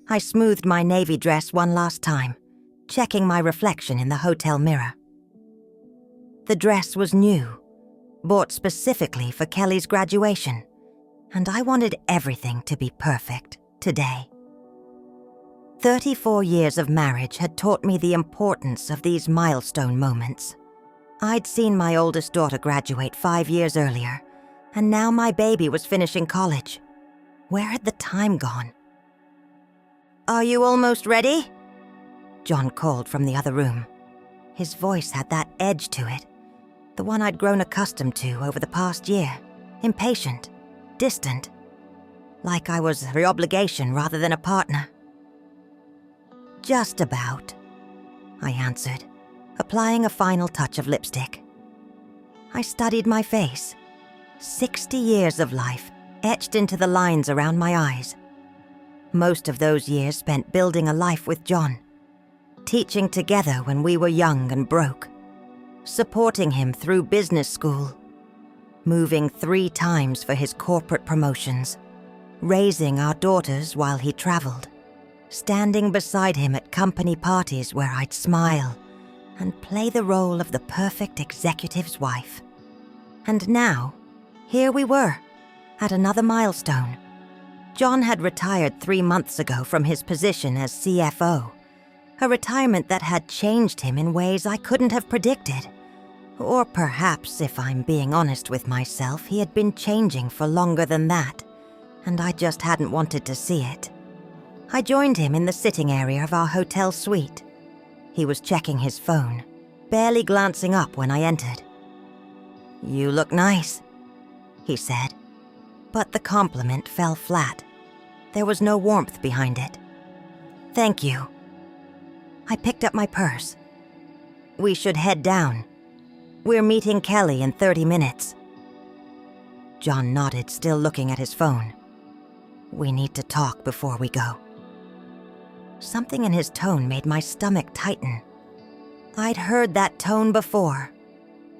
I smoothed my navy dress one last time, checking my reflection in the hotel mirror. The dress was new, bought specifically for Kelly's graduation, and I wanted everything to be perfect today. 34 years of marriage had taught me the importance of these milestone moments. I'd seen my oldest daughter graduate 5 years earlier, and now my baby was finishing college. Where had the time gone? "Are you almost ready?" John called from the other room. His voice had that edge to it, the one I'd grown accustomed to over the past year. Impatient, distant, like I was her obligation rather than a partner. "Just about," I answered, applying a final touch of lipstick. I studied my face. 60 years of life etched into the lines around my eyes. Most of those years spent building a life with John, teaching together when we were young and broke, supporting him through business school, moving 3 times for his corporate promotions, raising our daughters while he traveled, standing beside him at company parties where I'd smile and play the role of the perfect executive's wife. And now, here we were, at another milestone. John had retired 3 months ago from his position as CFO, a retirement that had changed him in ways I couldn't have predicted. Or perhaps, if I'm being honest with myself, he had been changing for longer than that, and I just hadn't wanted to see it. I joined him in the sitting area of our hotel suite. He was checking his phone, barely glancing up when I entered. "You look nice," he said, but the compliment fell flat. There was no warmth behind it. "Thank you." I picked up my purse. "We should head down. We're meeting Kelly in 30 minutes. John nodded, still looking at his phone. "We need to talk before we go." Something in his tone made my stomach tighten. I'd heard that tone before,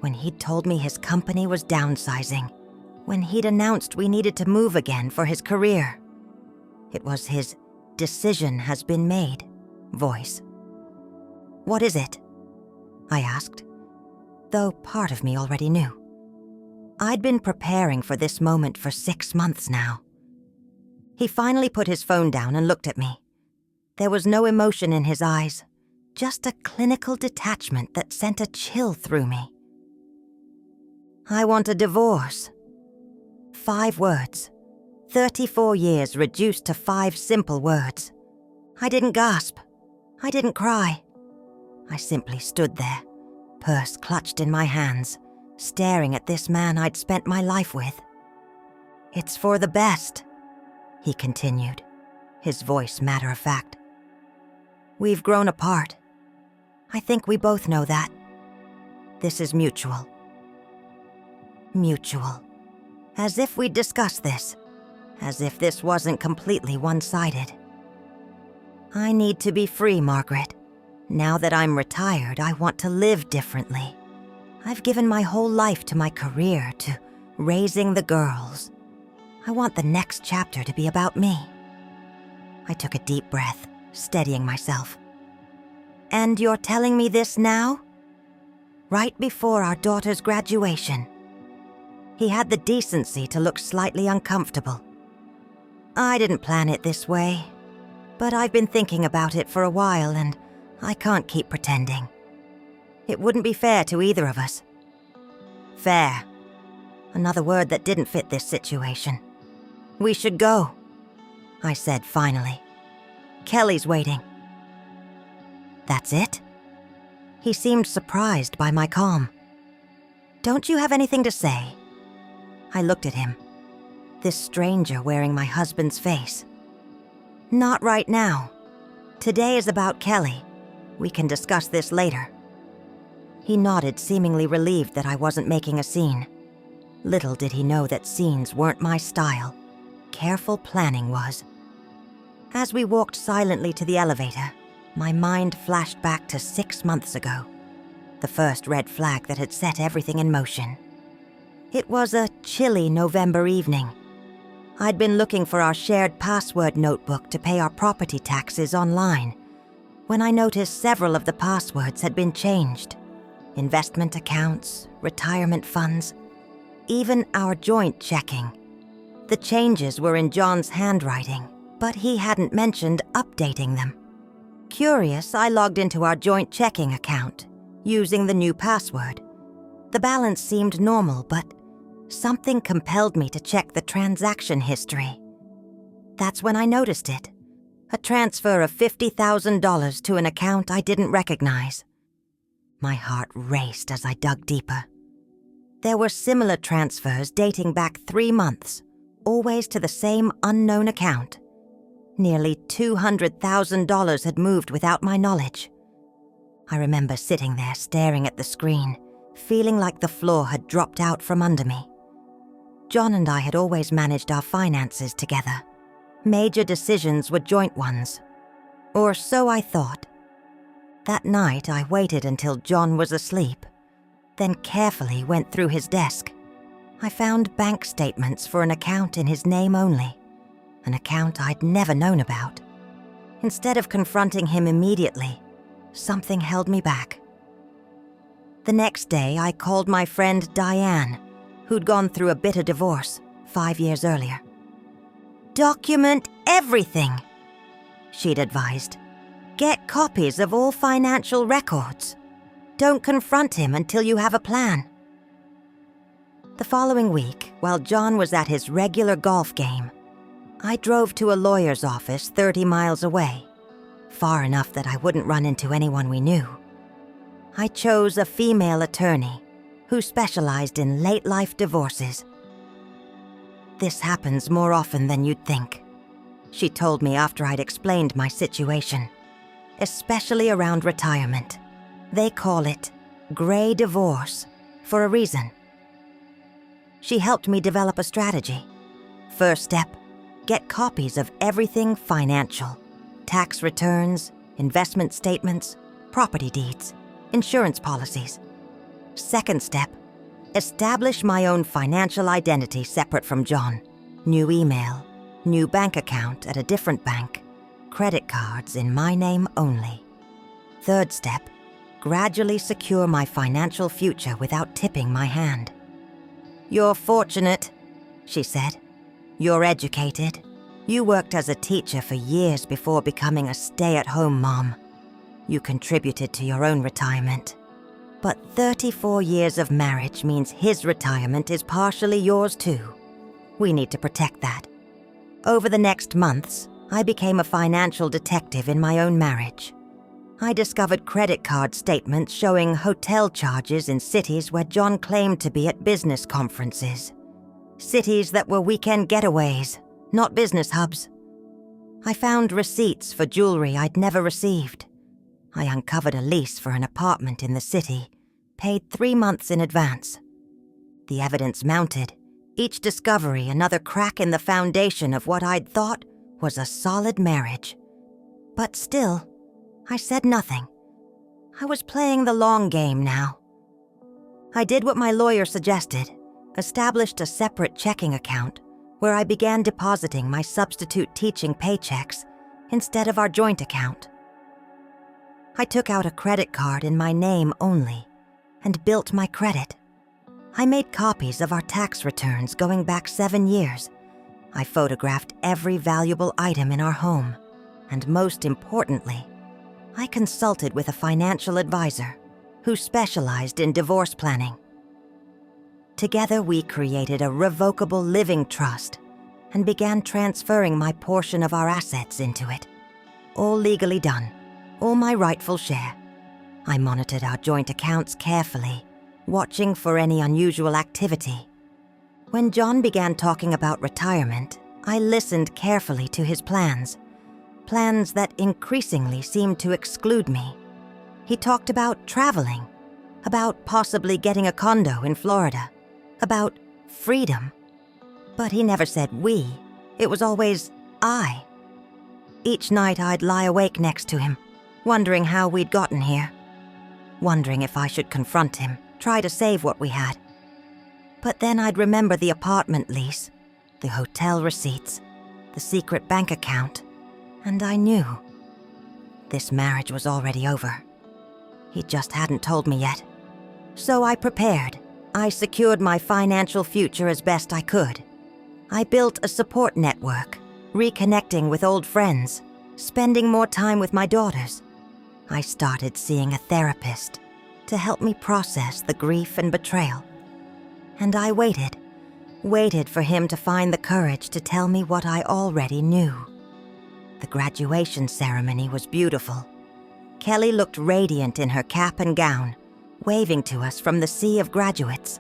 when he'd told me his company was downsizing, when he'd announced we needed to move again for his career. It was his "decision has been made" voice. "What is it?" I asked, though part of me already knew. I'd been preparing for this moment for 6 months now. He finally put his phone down and looked at me. There was no emotion in his eyes, just a clinical detachment that sent a chill through me. "I want a divorce." 5 words. 34 years reduced to 5 simple words. I didn't gasp. I didn't cry. I simply stood there, purse clutched in my hands, staring at this man I'd spent my life with. "It's for the best," he continued, his voice matter-of-fact. "We've grown apart. I think we both know that. This is mutual." Mutual. As if we'd discussed this. As if this wasn't completely one-sided. "I need to be free, Margaret. Now that I'm retired, I want to live differently. I've given my whole life to my career, to raising the girls. I want the next chapter to be about me." I took a deep breath, steadying myself. "And you're telling me this now? Right before our daughter's graduation?" He had the decency to look slightly uncomfortable. "I didn't plan it this way, but I've been thinking about it for a while and I can't keep pretending. It wouldn't be fair to either of us." Fair. Another word that didn't fit this situation. "We should go," I said finally. "Kelly's waiting." "That's it?" He seemed surprised by my calm. "Don't you have anything to say?" I looked at him, this stranger wearing my husband's face. "Not right now. Today is about Kelly. We can discuss this later." He nodded, seemingly relieved that I wasn't making a scene. Little did he know that scenes weren't my style. Careful planning was. As we walked silently to the elevator, my mind flashed back to 6 months ago, the first red flag that had set everything in motion. It was a chilly November evening. I'd been looking for our shared password notebook to pay our property taxes online when I noticed several of the passwords had been changed. Investment accounts, retirement funds, even our joint checking. The changes were in John's handwriting, but he hadn't mentioned updating them. Curious, I logged into our joint checking account, using the new password. The balance seemed normal, but something compelled me to check the transaction history. That's when I noticed it. A transfer of $50,000 to an account I didn't recognize. My heart raced as I dug deeper. There were similar transfers dating back 3 months, always to the same unknown account. Nearly $200,000 had moved without my knowledge. I remember sitting there staring at the screen, feeling like the floor had dropped out from under me. John and I had always managed our finances together. Major decisions were joint ones. Or so I thought. That night, I waited until John was asleep, then carefully went through his desk. I found bank statements for an account in his name only, an account I'd never known about. Instead of confronting him immediately, something held me back. The next day, I called my friend Diane, who'd gone through a bitter divorce 5 years earlier. "Document everything," she'd advised. "Get copies of all financial records. Don't confront him until you have a plan." The following week, while John was at his regular golf game, I drove to a lawyer's office 30 miles away, far enough that I wouldn't run into anyone we knew. I chose a female attorney who specialized in late-life divorces. "This happens more often than you'd think," she told me after I'd explained my situation, especially around retirement. They call it gray divorce for a reason. She helped me develop a strategy. First step, get copies of everything financial: tax returns, investment statements, property deeds, insurance policies. Second step, establish my own financial identity separate from John. New email, new bank account at a different bank, credit cards in my name only. Third step, gradually secure my financial future without tipping my hand. "You're fortunate," she said. "You're educated. You worked as a teacher for years before becoming a stay-at-home mom. You contributed to your own retirement. But 34 years of marriage means his retirement is partially yours too. We need to protect that." Over the next months, I became a financial detective in my own marriage. I discovered credit card statements showing hotel charges in cities where John claimed to be at business conferences. Cities that were weekend getaways, not business hubs. I found receipts for jewelry I'd never received. I uncovered a lease for an apartment in the city, paid 3 months in advance. The evidence mounted, each discovery another crack in the foundation of what I'd thought was a solid marriage. But still, I said nothing. I was playing the long game now. I did what my lawyer suggested, established a separate checking account where I began depositing my substitute teaching paychecks instead of our joint account. I took out a credit card in my name only and built my credit. I made copies of our tax returns going back 7 years. I photographed every valuable item in our home, and most importantly, I consulted with a financial advisor who specialized in divorce planning. Together, we created a revocable living trust and began transferring my portion of our assets into it. All legally done, all my rightful share. I monitored our joint accounts carefully, watching for any unusual activity. When John began talking about retirement, I listened carefully to his plans that increasingly seemed to exclude me. He talked about traveling, about possibly getting a condo in Florida, about freedom. But he never said we. It was always I. Each night I'd lie awake next to him, wondering how we'd gotten here, wondering if I should confront him, try to save what we had. But then I'd remember the apartment lease, the hotel receipts, the secret bank account, and I knew. This marriage was already over. He just hadn't told me yet. So I prepared. I secured my financial future as best I could. I built a support network, reconnecting with old friends, spending more time with my daughters. I started seeing a therapist to help me process the grief and betrayal. And I waited for him to find the courage to tell me what I already knew. The graduation ceremony was beautiful. Kelly looked radiant in her cap and gown, waving to us from the sea of graduates.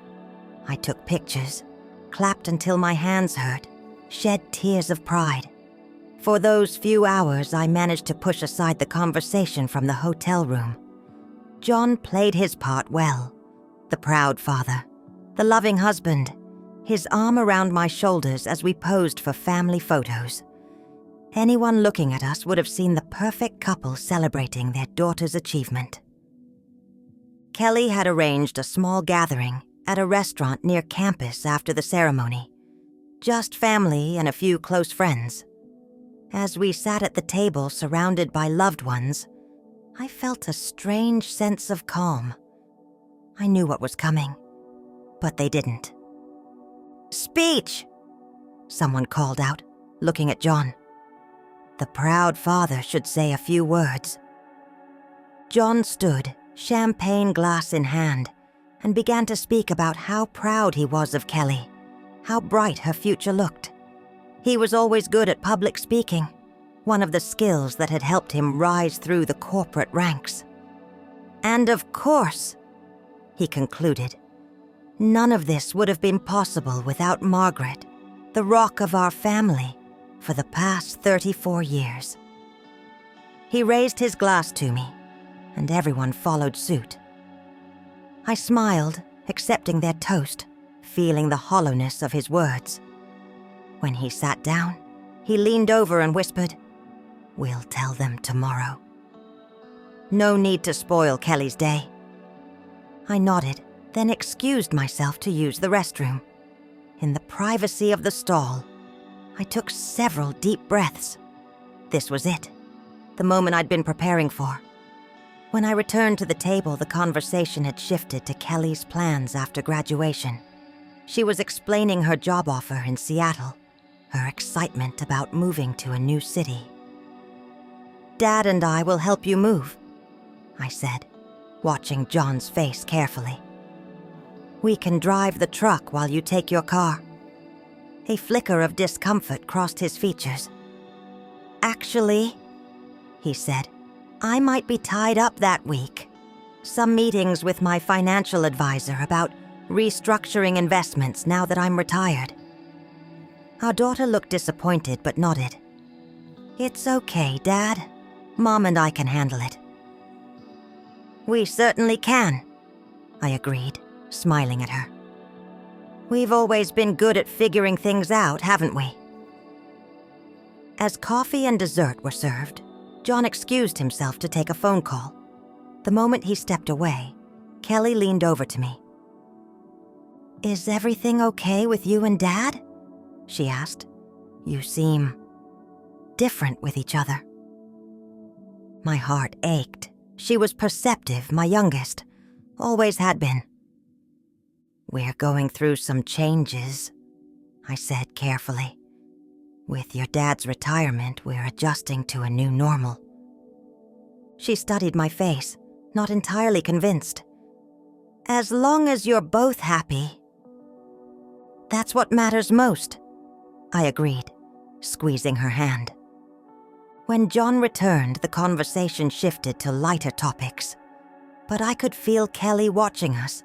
I took pictures, clapped until my hands hurt, shed tears of pride. For those few hours, I managed to push aside the conversation from the hotel room. John played his part well. The proud father, the loving husband, his arm around my shoulders as we posed for family photos. Anyone looking at us would have seen the perfect couple celebrating their daughter's achievement. Kelly had arranged a small gathering at a restaurant near campus after the ceremony. Just family and a few close friends. As we sat at the table surrounded by loved ones, I felt a strange sense of calm. I knew what was coming, but they didn't. "Speech!" someone called out, looking at John. The proud father should say a few words. John stood, champagne glass in hand, and began to speak about how proud he was of Kelly, how bright her future looked. He was always good at public speaking, one of the skills that had helped him rise through the corporate ranks. And of course, he concluded, none of this would have been possible without Margaret, the rock of our family, for the past 34 years. He raised his glass to me, and everyone followed suit. I smiled, accepting their toast, feeling the hollowness of his words. When he sat down, he leaned over and whispered, "We'll tell them tomorrow." No need to spoil Kelly's day. I nodded, then excused myself to use the restroom. In the privacy of the stall, I took several deep breaths. This was it, the moment I'd been preparing for. When I returned to the table, the conversation had shifted to Kelly's plans after graduation. She was explaining her job offer in Seattle, her excitement about moving to a new city. "Dad and I will help you move," I said, watching John's face carefully. "We can drive the truck while you take your car." A flicker of discomfort crossed his features. "Actually," he said, "I might be tied up that week. Some meetings with my financial advisor about restructuring investments now that I'm retired." Our daughter looked disappointed but nodded. "It's okay, Dad. Mom and I can handle it." "We certainly can," I agreed, smiling at her. "We've always been good at figuring things out, haven't we?" As coffee and dessert were served, John excused himself to take a phone call. The moment he stepped away, Kelly leaned over to me. "Is everything okay with you and Dad?" she asked. "You seem different with each other." My heart ached. She was perceptive, my youngest. Always had been. "We're going through some changes," I said carefully. "With your dad's retirement, we're adjusting to a new normal." She studied my face, not entirely convinced. "As long as you're both happy." "That's what matters most," I agreed, squeezing her hand. When John returned, the conversation shifted to lighter topics. But I could feel Kelly watching us,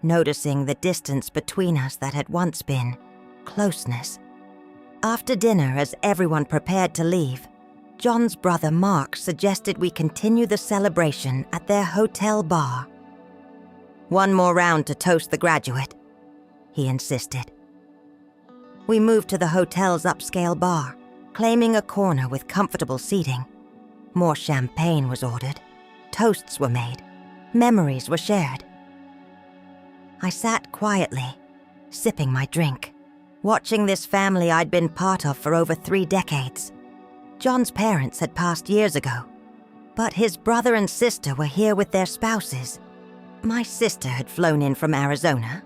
noticing the distance between us that had once been closeness. After dinner, as everyone prepared to leave, John's brother Mark suggested we continue the celebration at their hotel bar. "One more round to toast the graduate," he insisted. We moved to the hotel's upscale bar, claiming a corner with comfortable seating. More champagne was ordered, toasts were made, memories were shared. I sat quietly, sipping my drink, watching this family I'd been part of for over 3 decades. John's parents had passed years ago, but his brother and sister were here with their spouses. My sister had flown in from Arizona.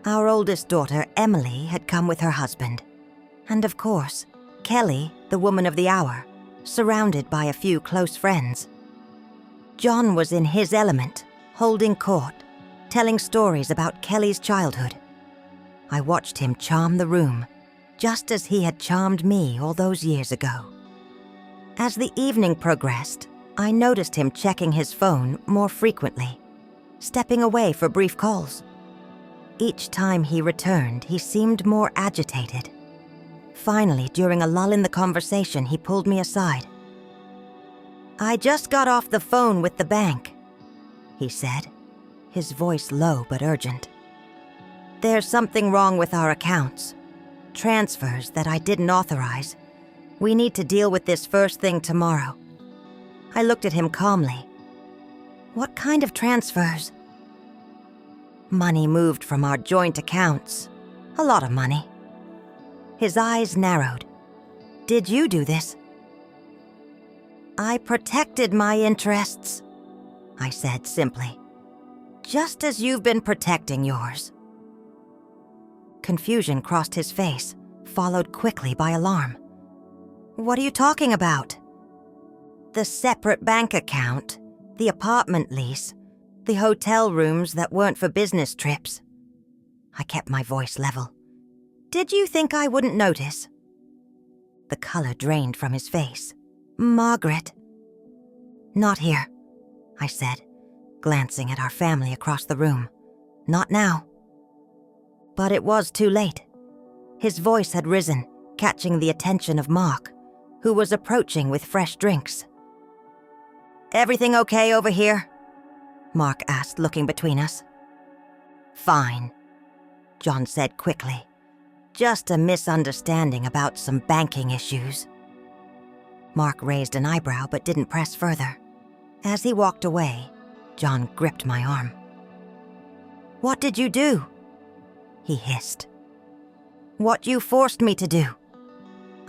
Our oldest daughter, Emily, had come with her husband. And of course, Kelly, the woman of the hour, surrounded by a few close friends. John was in his element, holding court, telling stories about Kelly's childhood. I watched him charm the room, just as he had charmed me all those years ago. As the evening progressed, I noticed him checking his phone more frequently, stepping away for brief calls. Each time he returned, he seemed more agitated. Finally, during a lull in the conversation, he pulled me aside. "I just got off the phone with the bank," he said, his voice low but urgent. "There's something wrong with our accounts. Transfers that I didn't authorize. We need to deal with this first thing tomorrow." I looked at him calmly. "What kind of transfers?" "Money moved from our joint accounts. A lot of money." His eyes narrowed. "Did you do this?" "I protected my interests," I said simply. "Just as you've been protecting yours." Confusion crossed his face, followed quickly by alarm. "What are you talking about?" "The separate bank account, the apartment lease, the hotel rooms that weren't for business trips." I kept my voice level. "Did you think I wouldn't notice?" The color drained from his face. "Margaret." "Not here," I said, glancing at our family across the room. "Not now." But it was too late. His voice had risen, catching the attention of Mark, who was approaching with fresh drinks. "Everything okay over here?" Mark asked, looking between us. "Fine," John said quickly. "Just a misunderstanding about some banking issues." Mark raised an eyebrow but didn't press further. As he walked away, John gripped my arm. "What did you do?" he hissed. "What you forced me to do,"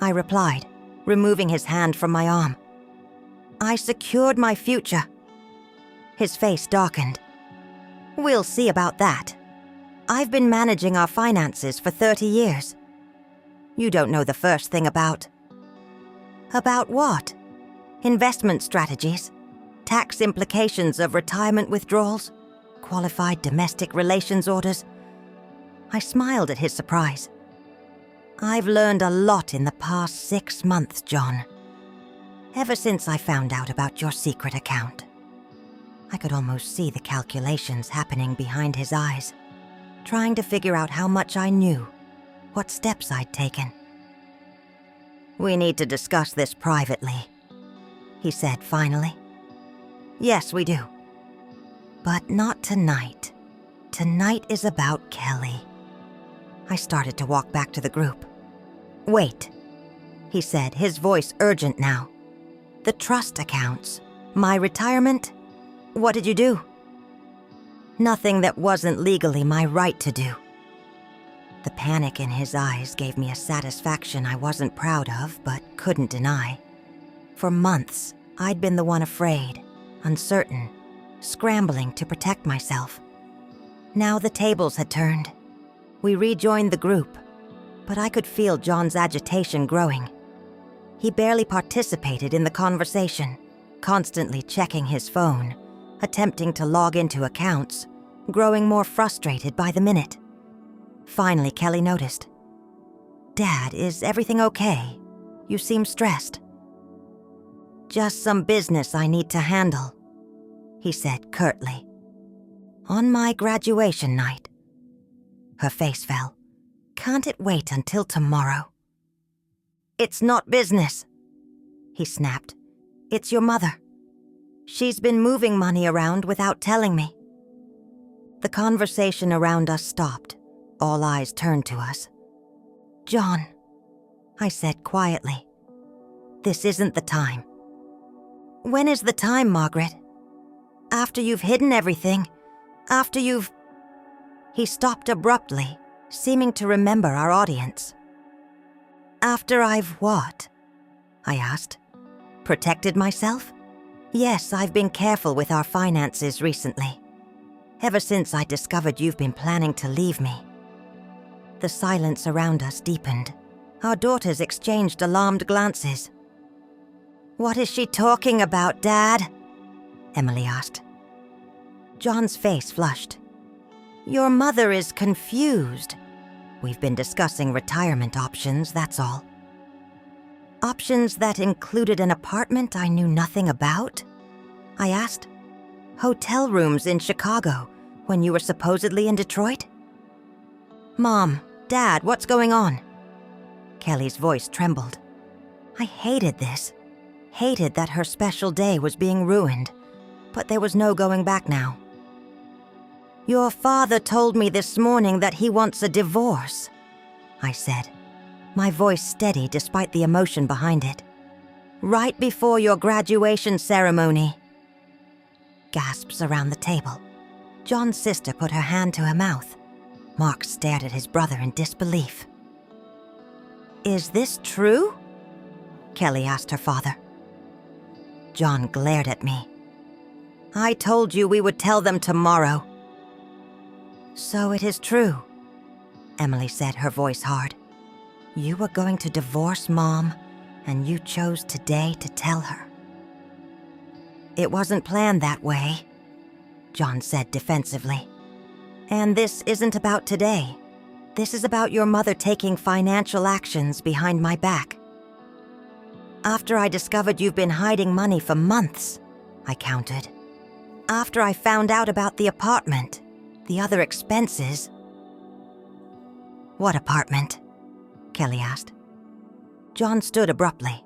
I replied, removing his hand from my arm. "I secured my future." His face darkened. "We'll see about that. I've been managing our finances for 30 years. You don't know the first thing about..." "About what?" "Investment strategies, tax implications of retirement withdrawals, qualified domestic relations orders." I smiled at his surprise. "I've learned a lot in the past 6 months, John. Ever since I found out about your secret account." I could almost see the calculations happening behind his eyes, trying to figure out how much I knew, what steps I'd taken. "We need to discuss this privately," he said finally. "Yes, we do. But not tonight. Tonight is about Kelly." I started to walk back to the group. "Wait," he said, his voice urgent now. "The trust accounts, my retirement, what did you do?" "Nothing that wasn't legally my right to do." The panic in his eyes gave me a satisfaction I wasn't proud of, but couldn't deny. For months, I'd been the one afraid, uncertain, scrambling to protect myself. Now the tables had turned. We rejoined the group, but I could feel John's agitation growing. He barely participated in the conversation, constantly checking his phone, attempting to log into accounts, growing more frustrated by the minute. Finally, Kelly noticed. "Dad, is everything okay? You seem stressed." "Just some business I need to handle," he said curtly. "On my graduation night." Her face fell. "Can't it wait until tomorrow?" "It's not business," he snapped. "It's your mother. She's been moving money around without telling me." The conversation around us stopped. All eyes turned to us. "John," I said quietly, "this isn't the time." "When is the time, Margaret?" "After you've hidden everything. After you've..." He stopped abruptly, seeming to remember our audience. After I've what? I asked. Protected myself? Yes, I've been careful with our finances recently. Ever since I discovered you've been planning to leave me. The silence around us deepened. Our daughters exchanged alarmed glances. What is she talking about, Dad? Emily asked. John's face flushed. Your mother is confused. We've been discussing retirement options, that's all. Options that included an apartment I knew nothing about? I asked. Hotel rooms in Chicago when you were supposedly in Detroit? Mom, Dad, what's going on? Kelly's voice trembled. I hated this. Hated that her special day was being ruined, but there was no going back now. Your father told me this morning that he wants a divorce, I said, my voice steady despite the emotion behind it. Right before your graduation ceremony. Gasps around the table. John's sister put her hand to her mouth. Mark stared at his brother in disbelief. Is this true? Kelly asked her father. John glared at me. I told you we would tell them tomorrow. So it is true, Emily said, her voice hard. You were going to divorce Mom, and you chose today to tell her. It wasn't planned that way, John said defensively. And this isn't about today. This is about your mother taking financial actions behind my back. After I discovered you've been hiding money for months, I countered. After I found out about the apartment, the other expenses. What apartment? Kelly asked. John stood abruptly.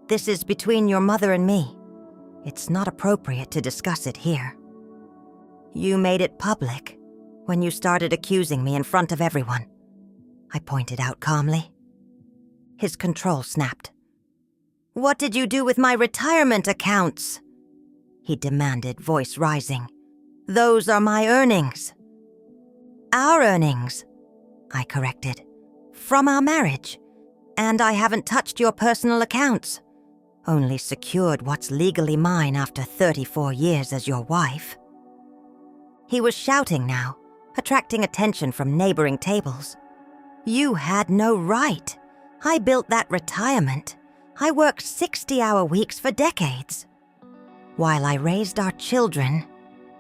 This is between your mother and me. It's not appropriate to discuss it here. You made it public when you started accusing me in front of everyone, I pointed out calmly. His control snapped. What did you do with my retirement accounts? He demanded, voice rising. Those are my earnings. Our earnings, I corrected. From our marriage. And I haven't touched your personal accounts. Only secured what's legally mine after 34 years as your wife. He was shouting now, attracting attention from neighboring tables. You had no right. I built that retirement. I worked 60-hour weeks for decades. While I raised our children,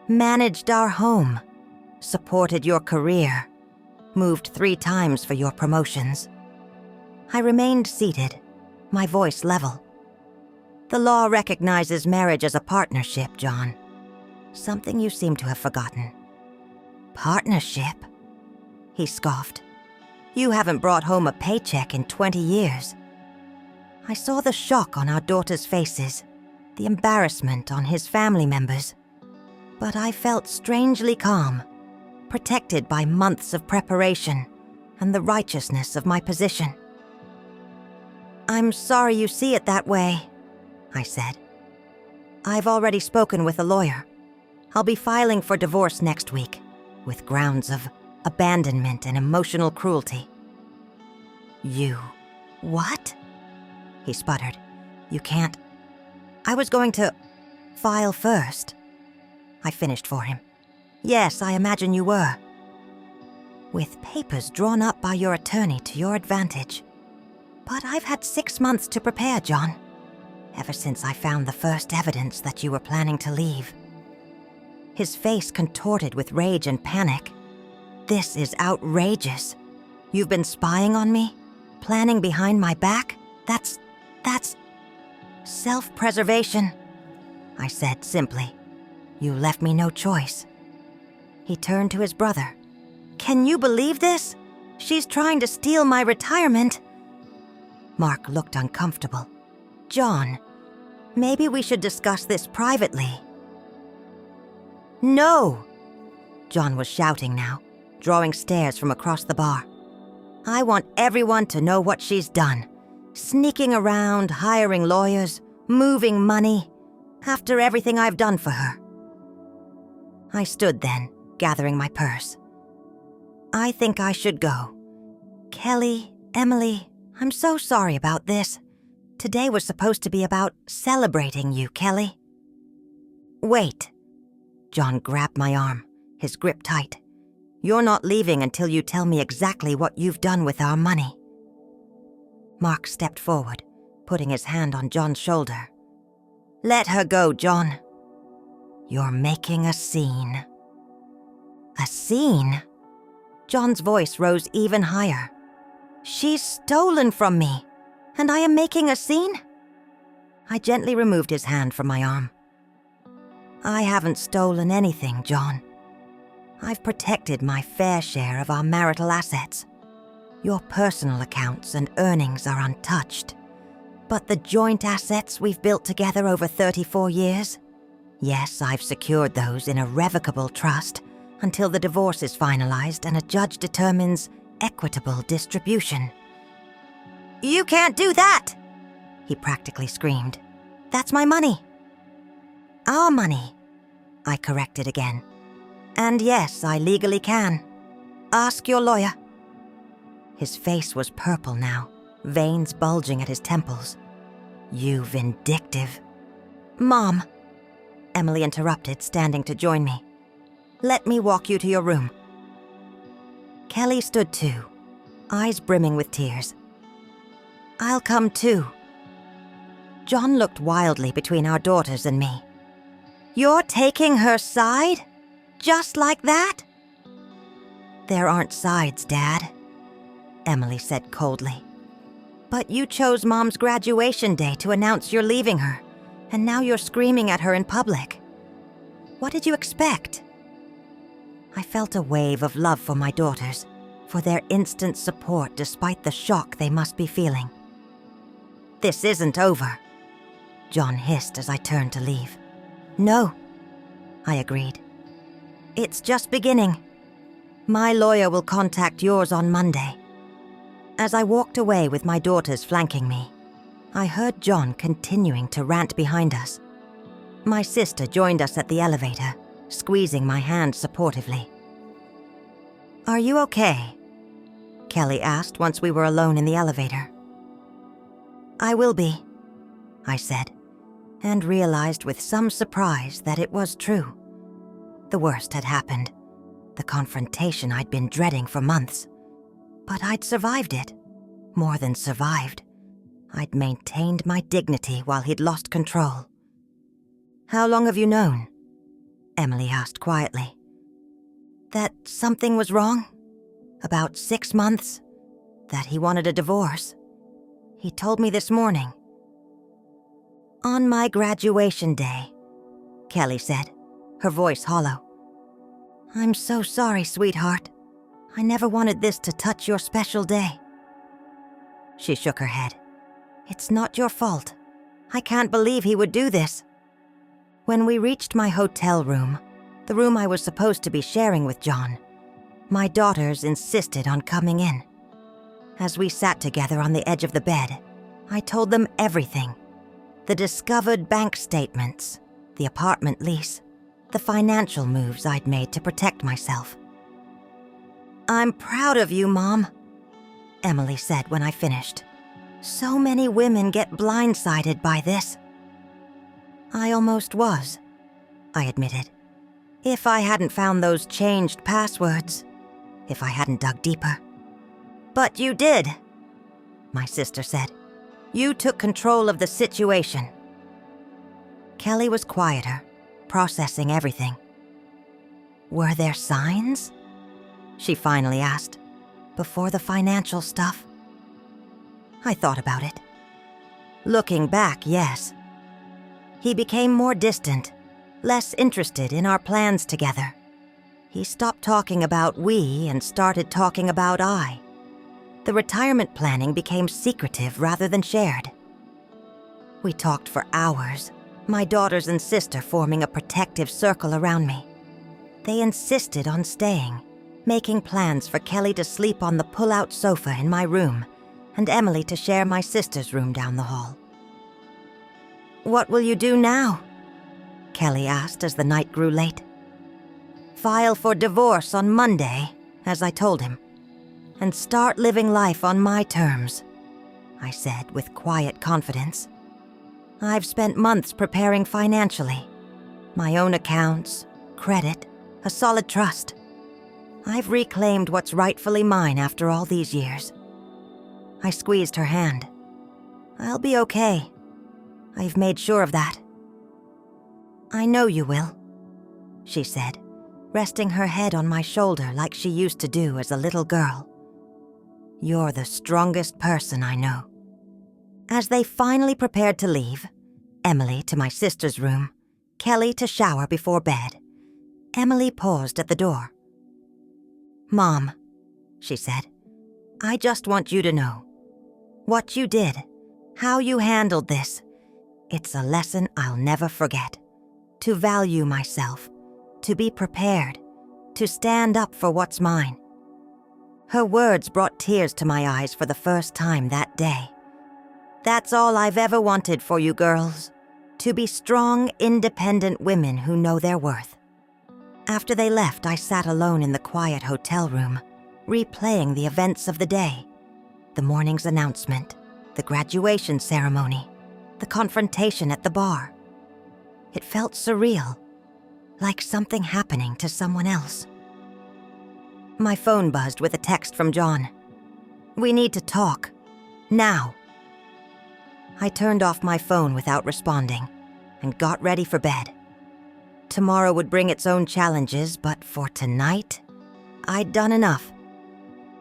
managed our home, supported your career, moved 3 times for your promotions. I remained seated, my voice level. The law recognizes marriage as a partnership, John. Something you seem to have forgotten. Partnership? He scoffed. You haven't brought home a paycheck in 20 years. I saw the shock on our daughters' faces, the embarrassment on his family members. But I felt strangely calm, protected by months of preparation and the righteousness of my position. I'm sorry you see it that way, I said. I've already spoken with a lawyer. I'll be filing for divorce next week, with grounds of abandonment and emotional cruelty. You... what? He sputtered. You can't... I was going to... file first. I finished for him. Yes, I imagine you were. With papers drawn up by your attorney to your advantage. But I've had 6 months to prepare, John. Ever since I found the first evidence that you were planning to leave. His face contorted with rage and panic. This is outrageous. You've been spying on me? Planning behind my back? That's self-preservation, I said simply. You left me no choice. He turned to his brother. Can you believe this? She's trying to steal my retirement. Mark looked uncomfortable. John, maybe we should discuss this privately. No! John was shouting now, drawing stares from across the bar. I want everyone to know what she's done. Sneaking around, hiring lawyers, moving money, after everything I've done for her. I stood then, gathering my purse. I think I should go. Kelly, Emily, I'm so sorry about this. Today was supposed to be about celebrating you, Kelly. Wait. John grabbed my arm, his grip tight. You're not leaving until you tell me exactly what you've done with our money. Mark stepped forward, putting his hand on John's shoulder. Let her go, John. You're making a scene. A scene? John's voice rose even higher. She's stolen from me, and I am making a scene? I gently removed his hand from my arm. I haven't stolen anything, John. I've protected my fair share of our marital assets. Your personal accounts and earnings are untouched. But the joint assets we've built together over 34 years? Yes, I've secured those in irrevocable trust until the divorce is finalized and a judge determines equitable distribution. You can't do that! He practically screamed. That's my money. Our money, I corrected again. And yes, I legally can. Ask your lawyer. His face was purple now, veins bulging at his temples. You vindictive. Mom, Emily interrupted, standing to join me. Let me walk you to your room. Kelly stood too, eyes brimming with tears. I'll come too. John looked wildly between our daughters and me. You're taking her side? Just like that? There aren't sides, Dad, Emily said coldly. But you chose Mom's graduation day to announce you're leaving her, and now you're screaming at her in public. What did you expect? I felt a wave of love for my daughters, for their instant support despite the shock they must be feeling. This isn't over, John hissed as I turned to leave. No, I agreed. It's just beginning. My lawyer will contact yours on Monday. As I walked away with my daughters flanking me, I heard John continuing to rant behind us. My sister joined us at the elevator, squeezing my hand supportively. Are you okay? Kelly asked once we were alone in the elevator. I will be, I said, and realized with some surprise that it was true. The worst had happened, the confrontation I'd been dreading for months. But I'd survived it. More than survived. I'd maintained my dignity while he'd lost control. How long have you known? Emily asked quietly. That something was wrong? About 6 months? That he wanted a divorce? He told me this morning. On my graduation day, Kelly said, her voice hollow. I'm so sorry, sweetheart. I never wanted this to touch your special day. She shook her head. It's not your fault. I can't believe he would do this. When we reached my hotel room, the room I was supposed to be sharing with John, my daughters insisted on coming in. As we sat together on the edge of the bed, I told them everything. The discovered bank statements, the apartment lease, the financial moves I'd made to protect myself. I'm proud of you, Mom, Emily said when I finished. So many women get blindsided by this. I almost was, I admitted. If I hadn't found those changed passwords, if I hadn't dug deeper. But you did, my sister said. You took control of the situation. Kelly was quieter, processing everything. Were there signs? She finally asked, before the financial stuff. I thought about it. Looking back, yes. He became more distant, less interested in our plans together. He stopped talking about we and started talking about I. The retirement planning became secretive rather than shared. We talked for hours, my daughters and sister forming a protective circle around me. They insisted on staying, making plans for Kelly to sleep on the pull-out sofa in my room and Emily to share my sister's room down the hall. What will you do now? Kelly asked as the night grew late. File for divorce on Monday as I told him, and start living life on my terms, I said with quiet confidence. I've spent months preparing financially. My own accounts, credit, a solid trust. I've reclaimed what's rightfully mine after all these years. I squeezed her hand. I'll be okay. I've made sure of that. I know you will, she said, resting her head on my shoulder like she used to do as a little girl. You're the strongest person I know. As they finally prepared to leave, Emily to my sister's room, Kelly to shower before bed, Emily paused at the door. Mom, she said, I just want you to know. What you did, how you handled this, it's a lesson I'll never forget. To value myself, to be prepared, to stand up for what's mine. Her words brought tears to my eyes for the first time that day. That's all I've ever wanted for you girls, to be strong, independent women who know their worth. After they left, I sat alone in the quiet hotel room, replaying the events of the day. The morning's announcement, the graduation ceremony, the confrontation at the bar. It felt surreal, like something happening to someone else. My phone buzzed with a text from John. We need to talk. Now. I turned off my phone without responding and got ready for bed. Tomorrow would bring its own challenges, but for tonight, I'd done enough.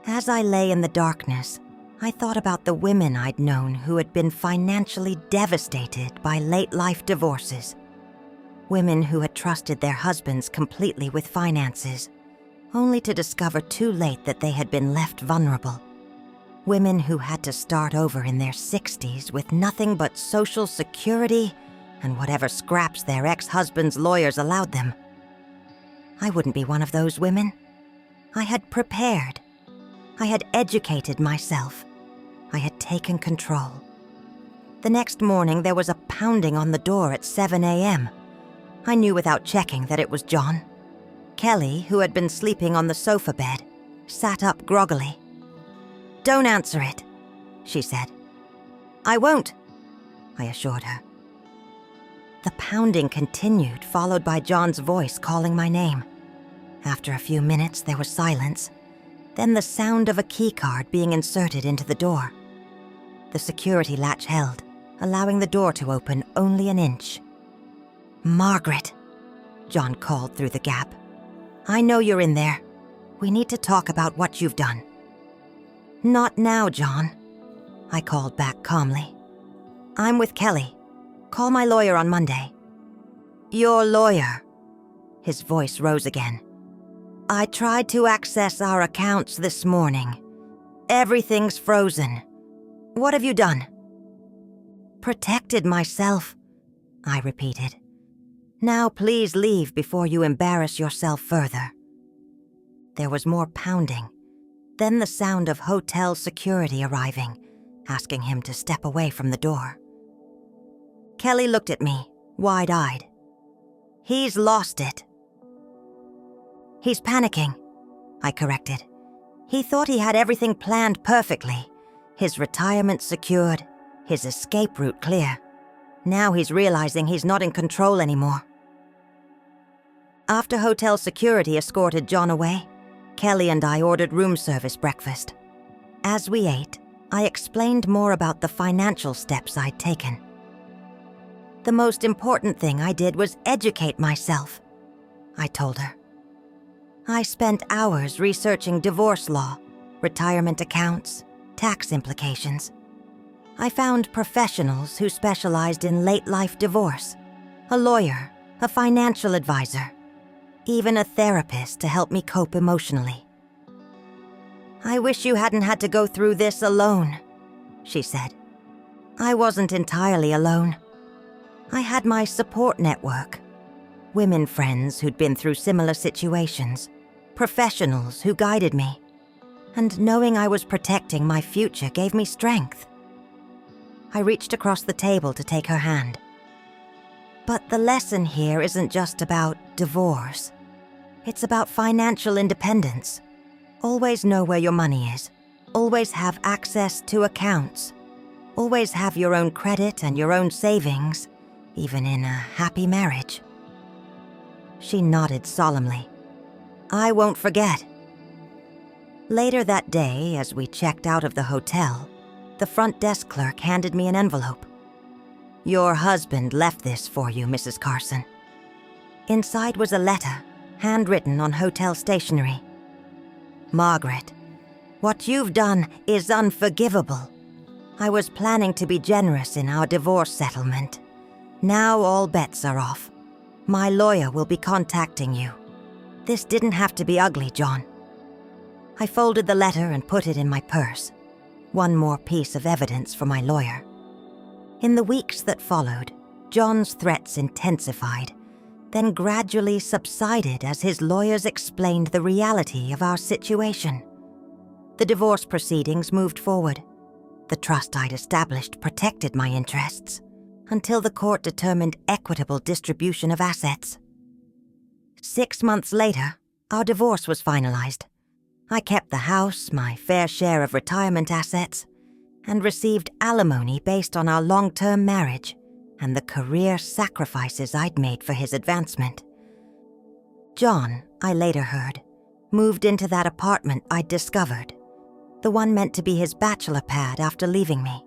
As I lay in the darkness, I thought about the women I'd known who had been financially devastated by late-life divorces. Women who had trusted their husbands completely with finances, only to discover too late that they had been left vulnerable. Women who had to start over in their 60s with nothing but Social Security and whatever scraps their ex-husband's lawyers allowed them. I wouldn't be one of those women. I had prepared. I had educated myself. I had taken control. The next morning, there was a pounding on the door at 7 a.m. I knew without checking that it was John. Kelly, who had been sleeping on the sofa bed, sat up groggily. Don't answer it, she said. I won't, I assured her. The pounding continued, followed by John's voice calling my name. After a few minutes, there was silence, then the sound of a keycard being inserted into the door. The security latch held, allowing the door to open only an inch. Margaret, John called through the gap. I know you're in there. We need to talk about what you've done. Not now, John, I called back calmly. I'm with Kelly. Call my lawyer on Monday. Your lawyer? His voice rose again. I tried to access our accounts this morning. Everything's frozen. What have you done? Protected myself, I repeated. Now please leave before you embarrass yourself further. There was more pounding, then the sound of hotel security arriving, asking him to step away from the door. Kelly looked at me, wide-eyed. He's lost it. He's panicking, I corrected. He thought he had everything planned perfectly. His retirement secured, his escape route clear. Now he's realizing he's not in control anymore. After hotel security escorted John away, Kelly and I ordered room service breakfast. As we ate, I explained more about the financial steps I'd taken. The most important thing I did was educate myself, I told her. I spent hours researching divorce law, retirement accounts, tax implications. I found professionals who specialized in late-life divorce, a lawyer, a financial advisor, even a therapist to help me cope emotionally. I wish you hadn't had to go through this alone, she said. I wasn't entirely alone. I had my support network, women friends who'd been through similar situations, professionals who guided me, and knowing I was protecting my future gave me strength. I reached across the table to take her hand. But the lesson here isn't just about divorce. It's about financial independence. Always know where your money is. Always have access to accounts. Always have your own credit and your own savings, even in a happy marriage." She nodded solemnly. "I won't forget." Later that day, as we checked out of the hotel, the front desk clerk handed me an envelope. "Your husband left this for you, Mrs. Carson." Inside was a letter, handwritten on hotel stationery. "Margaret, what you've done is unforgivable. I was planning to be generous in our divorce settlement. Now all bets are off. My lawyer will be contacting you. This didn't have to be ugly, John." I folded the letter and put it in my purse. One more piece of evidence for my lawyer. In the weeks that followed, John's threats intensified, then gradually subsided as his lawyers explained the reality of our situation. The divorce proceedings moved forward. The trust I'd established protected my interests until the court determined equitable distribution of assets. 6 months later, our divorce was finalized. I kept the house, my fair share of retirement assets, and received alimony based on our long-term marriage and the career sacrifices I'd made for his advancement. John, I later heard, moved into that apartment I'd discovered, the one meant to be his bachelor pad after leaving me.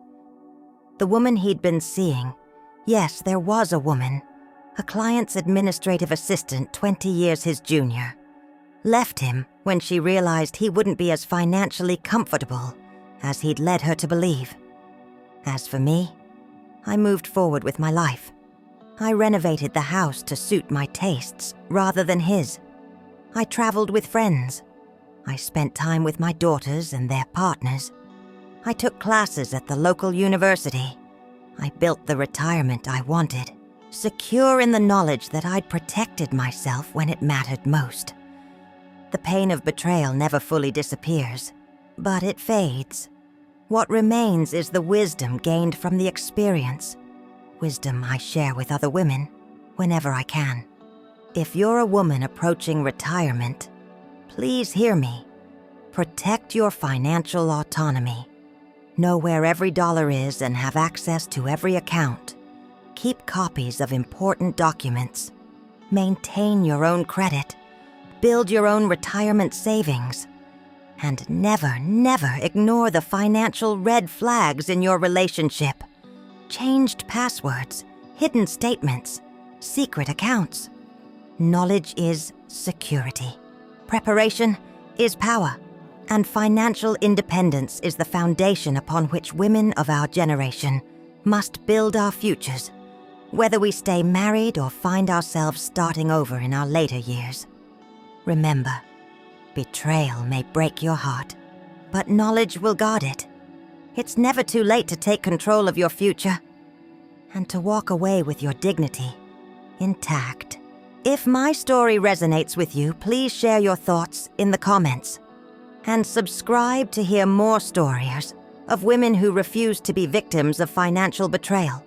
The woman he'd been seeing, yes, there was a woman, a client's administrative assistant 20 years his junior, left him when she realized he wouldn't be as financially comfortable as he'd led her to believe. As for me, I moved forward with my life. I renovated the house to suit my tastes rather than his. I traveled with friends. I spent time with my daughters and their partners. I took classes at the local university. I built the retirement I wanted, secure in the knowledge that I'd protected myself when it mattered most. The pain of betrayal never fully disappears, but it fades. What remains is the wisdom gained from the experience, wisdom I share with other women whenever I can. If you're a woman approaching retirement, please hear me. Protect your financial autonomy. Know where every dollar is and have access to every account. Keep copies of important documents. Maintain your own credit. Build your own retirement savings. And never, never ignore the financial red flags in your relationship. Changed passwords, hidden statements, secret accounts. Knowledge is security. Preparation is power. And financial independence is the foundation upon which women of our generation must build our futures, whether we stay married or find ourselves starting over in our later years. Remember, betrayal may break your heart, but knowledge will guard it. It's never too late to take control of your future and to walk away with your dignity intact. If my story resonates with you, please share your thoughts in the comments and subscribe to hear more stories of women who refuse to be victims of financial betrayal.